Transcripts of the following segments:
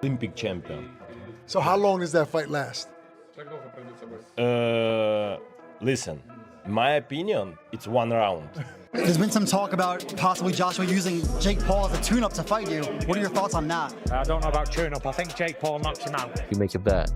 Olympic champion. So how long does that fight last? Listen, in my opinion, it's 1 round. There's been some talk about possibly Joshua using Jake Paul as a tune-up to fight you. What are your thoughts on that? I don't know about tune-up. I think Jake Paul knocks him out. You make a bet.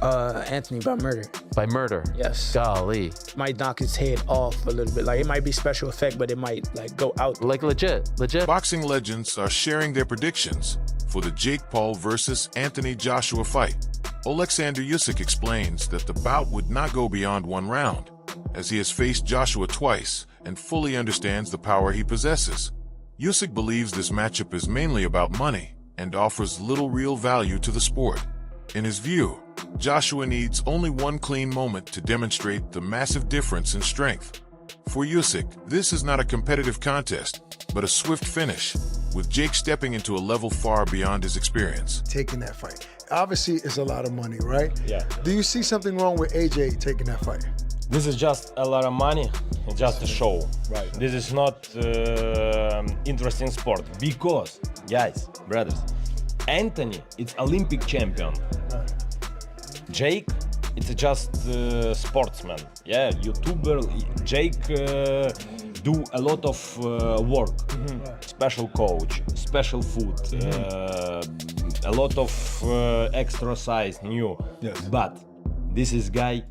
Anthony by murder. By murder? Yes. Golly. Might knock his head off a little bit. Like, it might be special effect, but it might, like, go out. Like legit. Boxing legends are sharing their predictions for the Jake Paul versus Anthony Joshua fight. Oleksandr Usyk explains that the bout would not go beyond 1 round, as he has faced Joshua twice and fully understands the power he possesses. Usyk believes this matchup is mainly about money and offers little real value to the sport. In his view, Joshua needs only 1 clean moment to demonstrate the massive difference in strength. For Usyk, this is not a competitive contest, but a swift finish, with Jake stepping into a level far beyond his experience. Taking that fight. Obviously, it's a lot of money, right? Yeah. Do you see something wrong with AJ taking that fight? This is just a lot of money, it's just a show. Right. This is not interesting sport because, guys, brothers, Anthony, it's Olympic champion. Jake, it's just sportsman. Yeah, YouTuber. Jake do a lot of work. Special coach, special food, a lot of exercise, new. Yes. But this is guy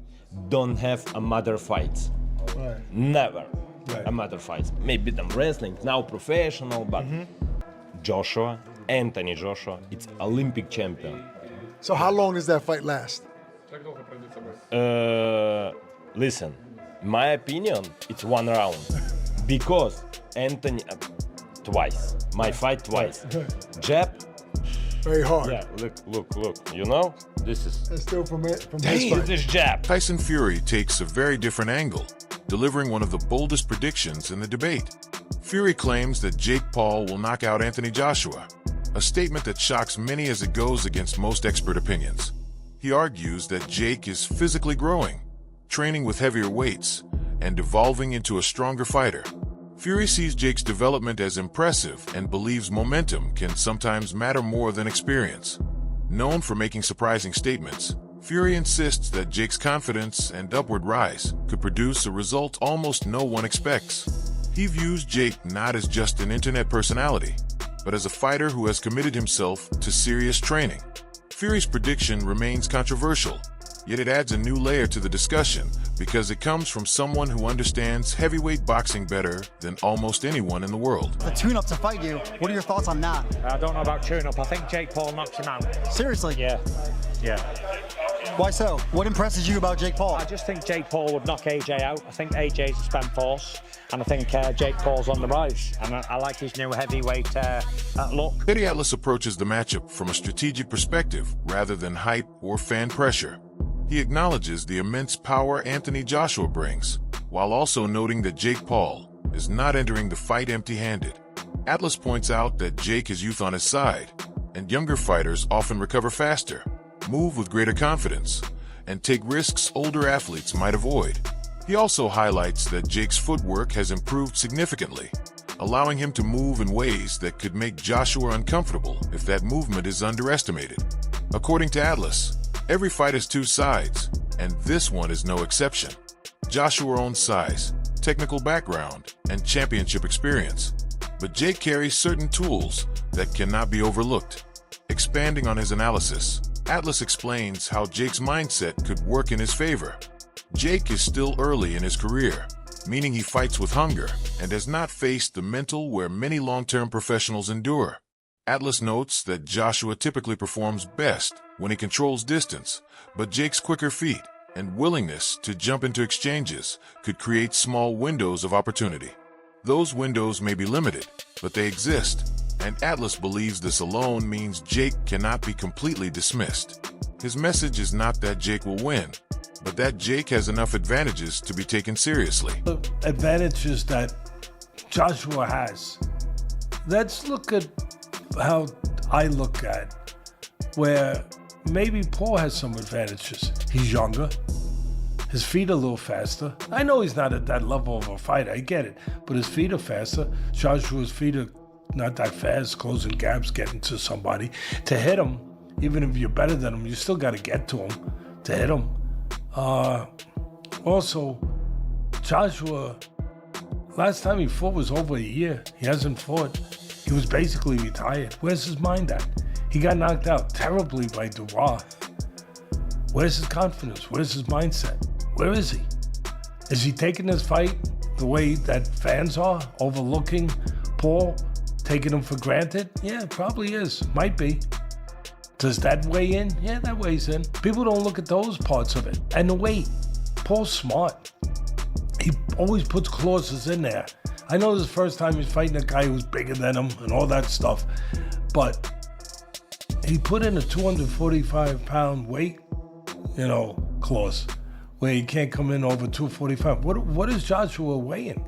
don't have a mother fights. Right. Never Right. a mother fights. Maybe them wrestling, now professional, but Joshua, Anthony Joshua, it's Olympic champion. So how long does that fight last? Listen, in my opinion, it's 1 round. Because Anthony, twice. My fight twice. Jab, Very hard. yeah, look. You know, this is And still from this this fight. is jab. Tyson Fury takes a very different angle, delivering one of the boldest predictions in the debate. Fury claims that Jake Paul will knock out Anthony Joshua, a statement that shocks many as it goes against most expert opinions. He argues that Jake is physically growing, training with heavier weights, and evolving into a stronger fighter. Fury sees Jake's development as impressive and believes momentum can sometimes matter more than experience. Known for making surprising statements, Fury insists that Jake's confidence and upward rise could produce a result almost no one expects. He views Jake not as just an internet personality, but as a fighter who has committed himself to serious training. Fury's prediction remains controversial, yet it adds a new layer to the discussion because it comes from someone who understands heavyweight boxing better than almost anyone in the world. The tune-up to fight you. What are your thoughts on that? I don't know about tune-up. I think Jake Paul knocks him out. Seriously? Yeah. Why so? What impresses you about Jake Paul? I just think Jake Paul would knock AJ out. I think AJ's a spent force, and I think Jake Paul's on the rise. And I like his new heavyweight look. Eddie Atlas approaches the matchup from a strategic perspective rather than hype or fan pressure. He acknowledges the immense power Anthony Joshua brings, while also noting that Jake Paul is not entering the fight empty-handed. Atlas points out that Jake has youth on his side, and younger fighters often recover faster, move with greater confidence, and take risks older athletes might avoid. He also highlights that Jake's footwork has improved significantly, allowing him to move in ways that could make Joshua uncomfortable if that movement is underestimated. According to Atlas, every fight has 2 sides, and this one is no exception. Joshua owns size, technical background, and championship experience, but Jake carries certain tools that cannot be overlooked. Expanding on his analysis, Atlas explains how Jake's mindset could work in his favor. Jake is still early in his career, meaning he fights with hunger and has not faced the mental where many long-term professionals endure. Atlas notes that Joshua typically performs best when he controls distance, but Jake's quicker feet and willingness to jump into exchanges could create small windows of opportunity. Those windows may be limited, but they exist, and Atlas believes this alone means Jake cannot be completely dismissed. His message is not that Jake will win, but that Jake has enough advantages to be taken seriously. The advantages that Joshua has. Let's look at how I look at where maybe Paul has some advantages. He's younger. His feet are a little faster. I know he's not at that level of a fighter, I get it, but his feet are faster. Joshua's feet are not that fast, closing gaps, getting to somebody. To hit him, Even if you're better than him, you still got to get to him to hit him. Also, Joshua, last time he fought was over a year. He hasn't fought. He was basically retired. Where's his mind at? He got knocked out terribly by Dubois. Where's his confidence? Where's his mindset? Where is he? Is he taking this fight the way that fans are, overlooking Paul, taking him for granted? Yeah, it probably is. Might be. Does that weigh in? Yeah, that weighs in. People don't look at those parts of it. And the weight. Paul's smart. He always puts clauses in there. I know this is the first time he's fighting a guy who's bigger than him and all that stuff, but he put in a 245-pound weight, clause where he can't come in over 245. What is Joshua weighing?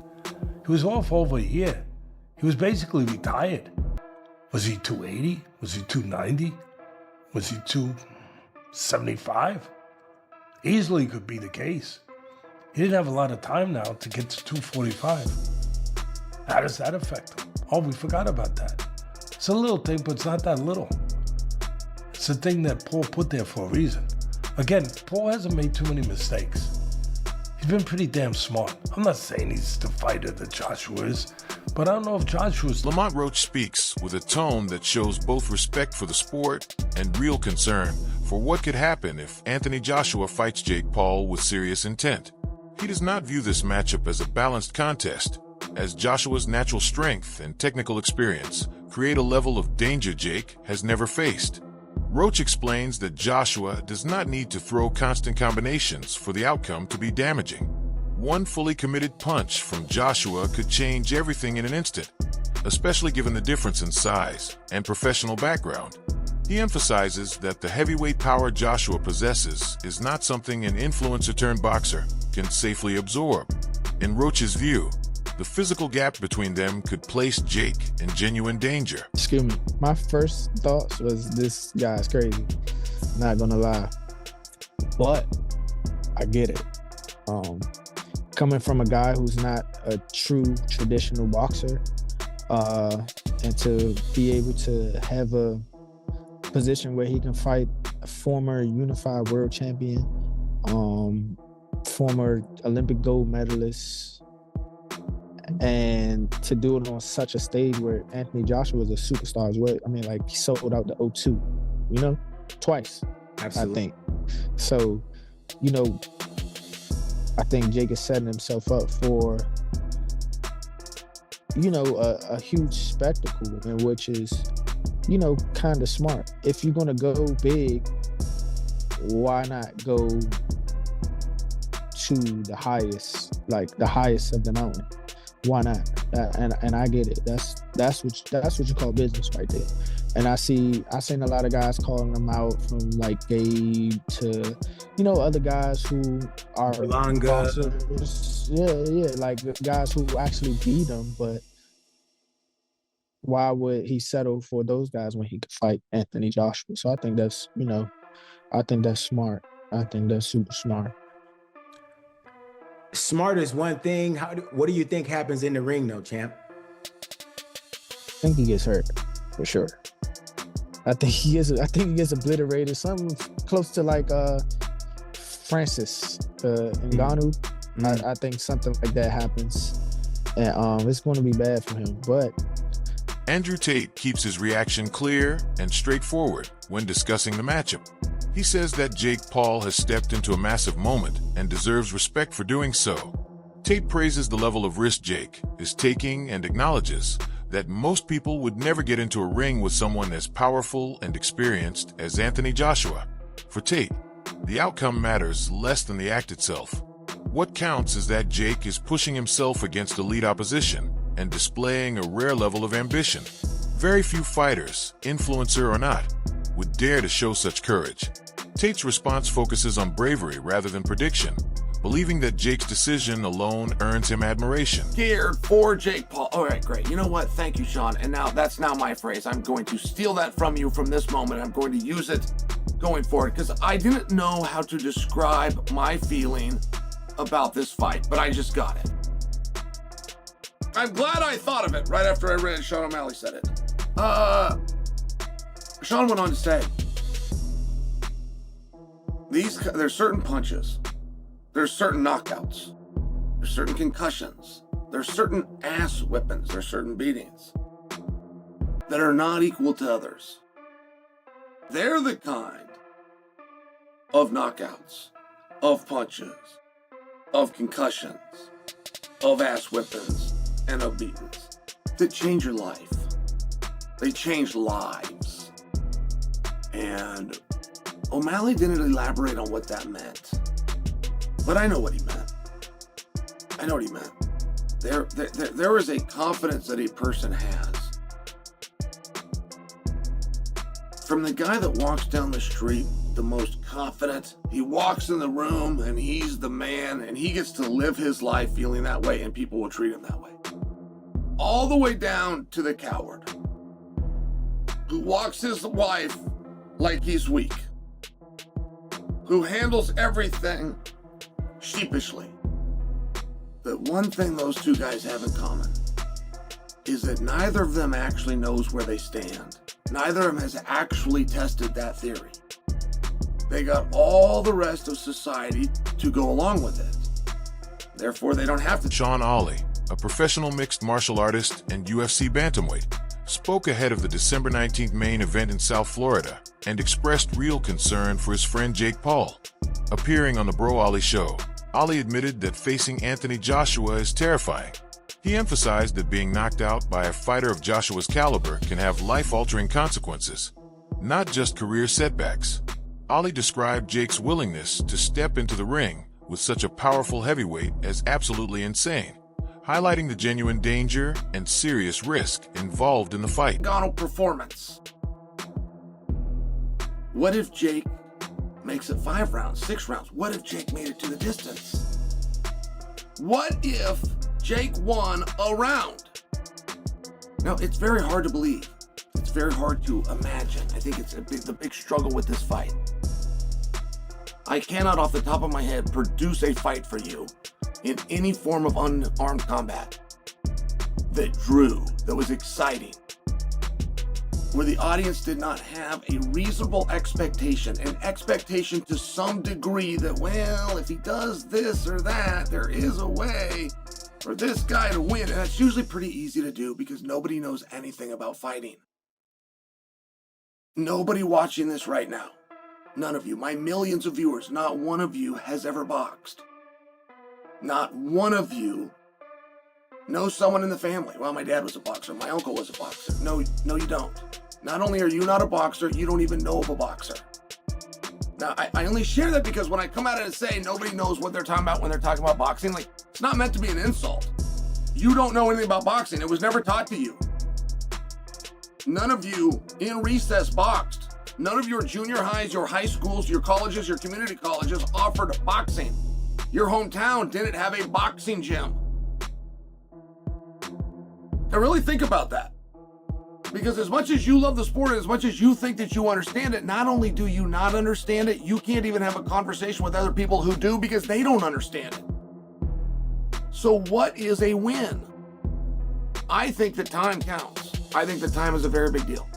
He was off over a year. He was basically retired. Was he 280? Was he 290? Was he 275? Easily could be the case. He didn't have a lot of time now to get to 245. How does that affect him? Oh, we forgot about that. It's a little thing, but it's not that little. It's a thing that Paul put there for a reason. Again, Paul hasn't made too many mistakes. He's been pretty damn smart. I'm not saying he's the fighter that Joshua is, but I don't know if Joshua's... Lamont Roach speaks with a tone that shows both respect for the sport and real concern for what could happen if Anthony Joshua fights Jake Paul with serious intent. He does not view this matchup as a balanced contest, as Joshua's natural strength and technical experience create a level of danger Jake has never faced. Roach explains that Joshua does not need to throw constant combinations for the outcome to be damaging. One fully committed punch from Joshua could change everything in an instant, especially given the difference in size and professional background. He emphasizes that the heavyweight power Joshua possesses is not something an influencer-turned-boxer can safely absorb. In Roach's view, the physical gap between them could place Jake in genuine danger. Excuse me. My first thoughts was this guy's crazy. Not gonna lie. But I get it. Coming from a guy who's not a true traditional boxer, and to be able to have a position where he can fight a former unified world champion, former Olympic gold medalist, and to do it on such a stage where Anthony Joshua was a superstar as well. I mean, like, he sold out the O2, twice. Absolutely. I think. So, I think Jake is setting himself up for, a huge spectacle, and which is, kind of smart. If you're gonna go big, why not go to the highest, like the highest of the mountain? Why not? And I get it. That's what you call business right there. And I seen a lot of guys calling them out, from like Gabe to, other guys who are bosses. Yeah, like guys who actually beat them. But why would he settle for those guys when he could fight Anthony Joshua? So I think that's, I think that's smart. I think that's super smart. Smart is one thing. What do you think happens in the ring, though, champ? I think he gets hurt, for sure. I think he gets obliterated. Something close to like Francis Ngannou. I think something like that happens, and it's going to be bad for him. But Andrew Tate keeps his reaction clear and straightforward when discussing the matchup. He says that Jake Paul has stepped into a massive moment and deserves respect for doing so. Tate praises the level of risk Jake is taking and acknowledges that most people would never get into a ring with someone as powerful and experienced as Anthony Joshua. For Tate, the outcome matters less than the act itself. What counts is that Jake is pushing himself against elite opposition and displaying a rare level of ambition. Very few fighters, influencer or not, would dare to show such courage. Tate's response focuses on bravery rather than prediction, believing that Jake's decision alone earns him admiration. Geared for Jake Paul. All right, great. You know what? Thank you, Sean. And now that's now my phrase. I'm going to steal that from you from this moment. I'm going to use it going forward, because I didn't know how to describe my feeling about this fight, but I just got it. I'm glad I thought of it right after I read Sean O'Malley said it. Sean went on to say, There's certain punches, there's certain knockouts, there's certain concussions, there's certain ass whippings, there's certain beatings that are not equal to others. They're the kind of knockouts, of punches, of concussions, of ass whippings, and of beatings that change your life. They change lives. And O'Malley didn't elaborate on what that meant. But I know what he meant. I know what he meant. There is a confidence that a person has. From the guy that walks down the street, the most confident, he walks in the room and he's the man and he gets to live his life feeling that way and people will treat him that way. All the way down to the coward who walks his wife like he's weak, who handles everything sheepishly. But one thing those two guys have in common is that neither of them actually knows where they stand. Neither of them has actually tested that theory. They got all the rest of society to go along with it. Therefore, they don't have to. Sean Ali, a professional mixed martial artist and UFC bantamweight, spoke ahead of the December 19th main event in South Florida and expressed real concern for his friend Jake Paul. Appearing on the Bro Ali Show, Ali admitted that facing Anthony Joshua is terrifying. He emphasized that being knocked out by a fighter of Joshua's caliber can have life-altering consequences, not just career setbacks. Ali described Jake's willingness to step into the ring with such a powerful heavyweight as absolutely insane, highlighting the genuine danger and serious risk involved in the fight. Octagonal performance. What if Jake makes it 5 rounds, 6 rounds? What if Jake made it to the distance? What if Jake won a round? Now, it's very hard to believe. It's very hard to imagine. I think it's the big struggle with this fight. I cannot, off the top of my head, produce a fight for you in any form of unarmed combat that drew, that was exciting, where the audience did not have a reasonable expectation, an expectation to some degree that, well, if he does this or that, there is a way for this guy to win. And that's usually pretty easy to do because nobody knows anything about fighting. Nobody watching this right now, none of you, my millions of viewers, not one of you has ever boxed. Not one of you knows someone in the family. Well, my dad was a boxer. My uncle was a boxer. No, you don't. Not only are you not a boxer, you don't even know of a boxer. Now, I only share that because when I come out and say nobody knows what they're talking about when they're talking about boxing, like, it's not meant to be an insult. You don't know anything about boxing. It was never taught to you. None of you in recess boxed. None of your junior highs, your high schools, your colleges, your community colleges offered boxing. Your hometown didn't have a boxing gym. Now really think about that. Because as much as you love the sport and as much as you think that you understand it, not only do you not understand it, you can't even have a conversation with other people who do because they don't understand it. So what is a win? I think that time counts. I think that time is a very big deal.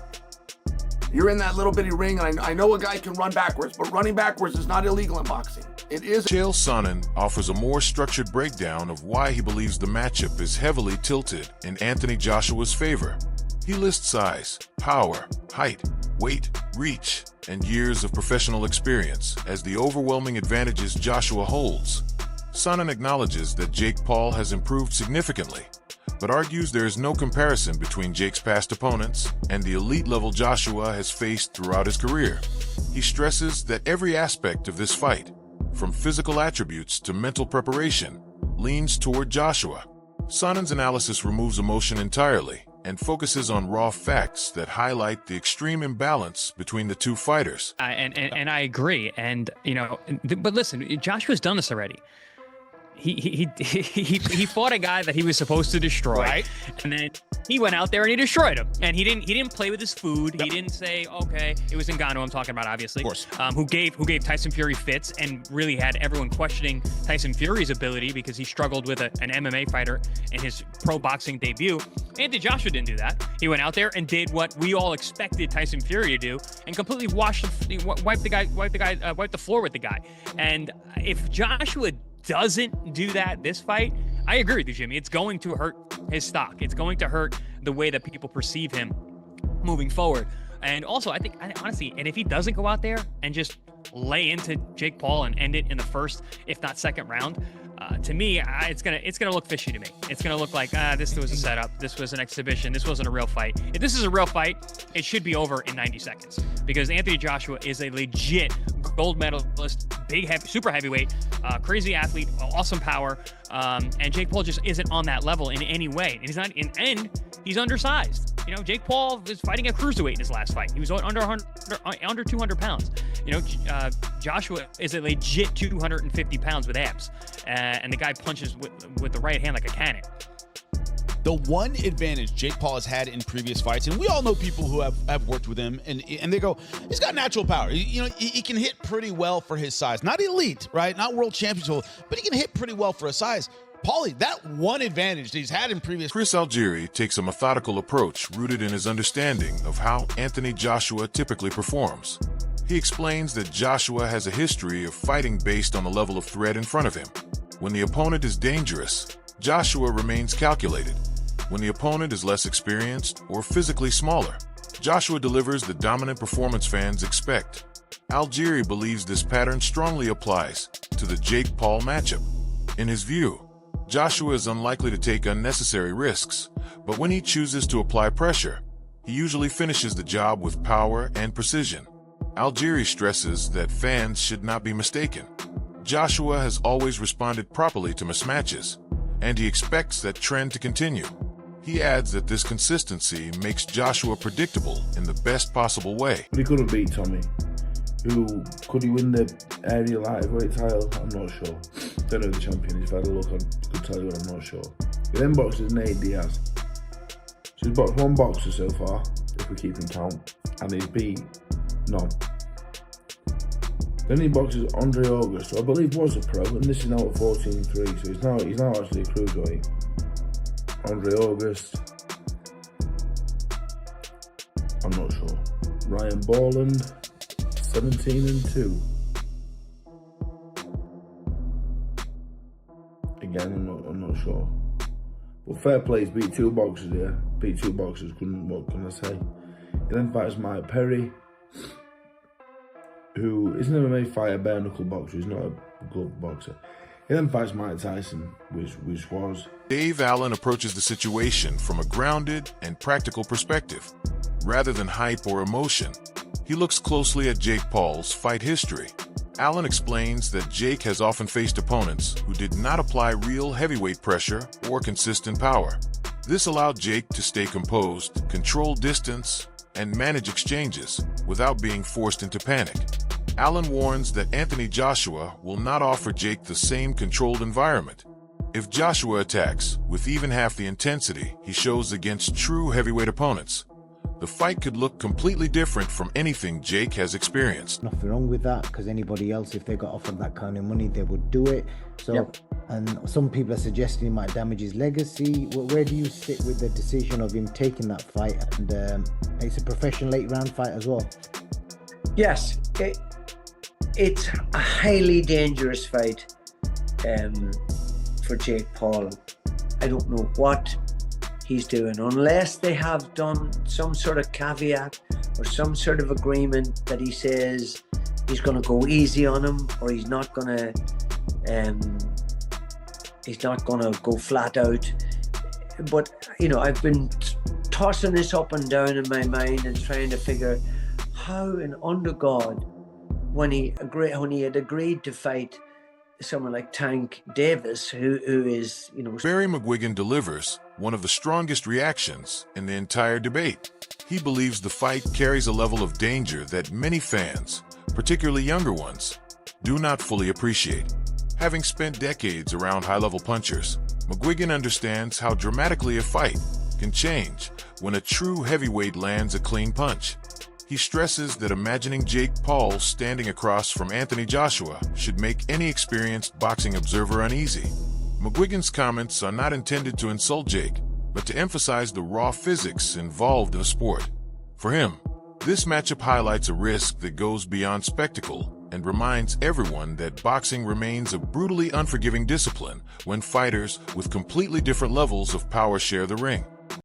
You're in that little bitty ring, and I know a guy can run backwards, but running backwards is not illegal in boxing. It is. Chael Sonnen offers a more structured breakdown of why he believes the matchup is heavily tilted in Anthony Joshua's favor. He lists size, power, height, weight, reach, and years of professional experience as the overwhelming advantages Joshua holds. Sonnen acknowledges that Jake Paul has improved significantly, but argues there is no comparison between Jake's past opponents and the elite-level Joshua has faced throughout his career. He stresses that every aspect of this fight, from physical attributes to mental preparation, leans toward Joshua. Sonnen's analysis removes emotion entirely and focuses on raw facts that highlight the extreme imbalance between the two fighters. And I agree. And, but listen, Joshua's done this already. he fought a guy that he was supposed to destroy, Right. and then he went out there and he destroyed him. And he didn't play with his food. He didn't say, okay, it was Ngannou I'm talking about, obviously. Of course. Who gave Tyson Fury fits and really had everyone questioning Tyson Fury's ability because he struggled with an MMA fighter in his pro boxing debut. Anthony Joshua didn't do that. He went out there and did what we all expected Tyson Fury to do and completely wiped the floor with the guy. And if Joshua doesn't do that this fight, I agree with you, Jimmy. It's going to hurt his stock. It's going to hurt the way that people perceive him moving forward. And also, I think, honestly, and if he doesn't go out there and just lay into Jake Paul and end it in the first, if not second round, to me, it's gonna look fishy to me. It's gonna look like this was a setup, this was an exhibition, this wasn't a real fight. If this is a real fight, it should be over in 90 seconds because Anthony Joshua is a legit gold medalist, super heavyweight, crazy athlete, awesome power, and Jake Paul just isn't on that level in any way. And he's not he's undersized. You know, Jake Paul was fighting a cruiserweight in his last fight. He was under 200 pounds. You know, Joshua is a legit 250 pounds with abs. And the guy punches with the right hand like a cannon. The one advantage Jake Paul has had in previous fights, and we all know people who have worked with him, and they go, he's got natural power. He can hit pretty well for his size. Not elite, right? Not world championship, but he can hit pretty well for his size. Paulie, that one advantage that he's had in previous... Chris Algieri takes a methodical approach rooted in his understanding of how Anthony Joshua typically performs. He explains that Joshua has a history of fighting based on the level of threat in front of him. When the opponent is dangerous, Joshua remains calculated. When the opponent is less experienced or physically smaller, Joshua delivers the dominant performance fans expect. Algieri believes this pattern strongly applies to the Jake Paul matchup. In his view, Joshua is unlikely to take unnecessary risks, but when he chooses to apply pressure, he usually finishes the job with power and precision. Algieri stresses that fans should not be mistaken. Joshua has always responded properly to mismatches, and he expects that trend to continue. He adds that this consistency makes Joshua predictable in the best possible way. But he couldn't beat Tommy. Could he win the area lightweight title? I'm not sure. Don't know the champion. If I had a look, I could tell you, but I'm not sure. He then boxes Nate Diaz. So he's boxed one boxer so far, if we keep in count, and he's beat none. Then he boxes Andre August, who I believe was a pro, and this is now at 14-3, so he's now actually a cruiserweight. Andre August, I'm not sure. Ryan Borland, 17-2. Again, I'm not sure. But fair play, he's beat two boxers here. Beat two boxers, what can I say? He then fights Mike Perry, who is an MMA fighter, bare knuckle boxer. He's not a glove boxer. He then fights Mike Tyson, which was... Dave Allen approaches the situation from a grounded and practical perspective. Rather than hype or emotion, he looks closely at Jake Paul's fight history. Allen explains that Jake has often faced opponents who did not apply real heavyweight pressure or consistent power. This allowed Jake to stay composed, control distance, and manage exchanges without being forced into panic. Allen warns that Anthony Joshua will not offer Jake the same controlled environment. If Joshua attacks with even half the intensity he shows against true heavyweight opponents, the fight could look completely different from anything Jake has experienced. Nothing wrong with that, because anybody else, if they got offered that kind of money, they would do it. So, yep. And some people are suggesting it might damage his legacy. Where do you sit with the decision of him taking that fight? And it's a professional late-round fight as well. Yes, it's a highly dangerous fight for Jake Paul. I don't know what he's doing, unless they have done some sort of caveat or some sort of agreement that he says he's going to go easy on him, or he's not going to go flat out. But you know, I've been tossing this up and down in my mind and trying to figure how in under God, when he had agreed to fight someone like Tank Davis, who is, you know... Barry McGuigan delivers one of the strongest reactions in the entire debate. He believes the fight carries a level of danger that many fans, particularly younger ones, do not fully appreciate. Having spent decades around high-level punchers, McGuigan understands how dramatically a fight can change when a true heavyweight lands a clean punch. He stresses that imagining Jake Paul standing across from Anthony Joshua should make any experienced boxing observer uneasy. McGuigan's comments are not intended to insult Jake, but to emphasize the raw physics involved in the sport. For him, this matchup highlights a risk that goes beyond spectacle and reminds everyone that boxing remains a brutally unforgiving discipline when fighters with completely different levels of power share the ring.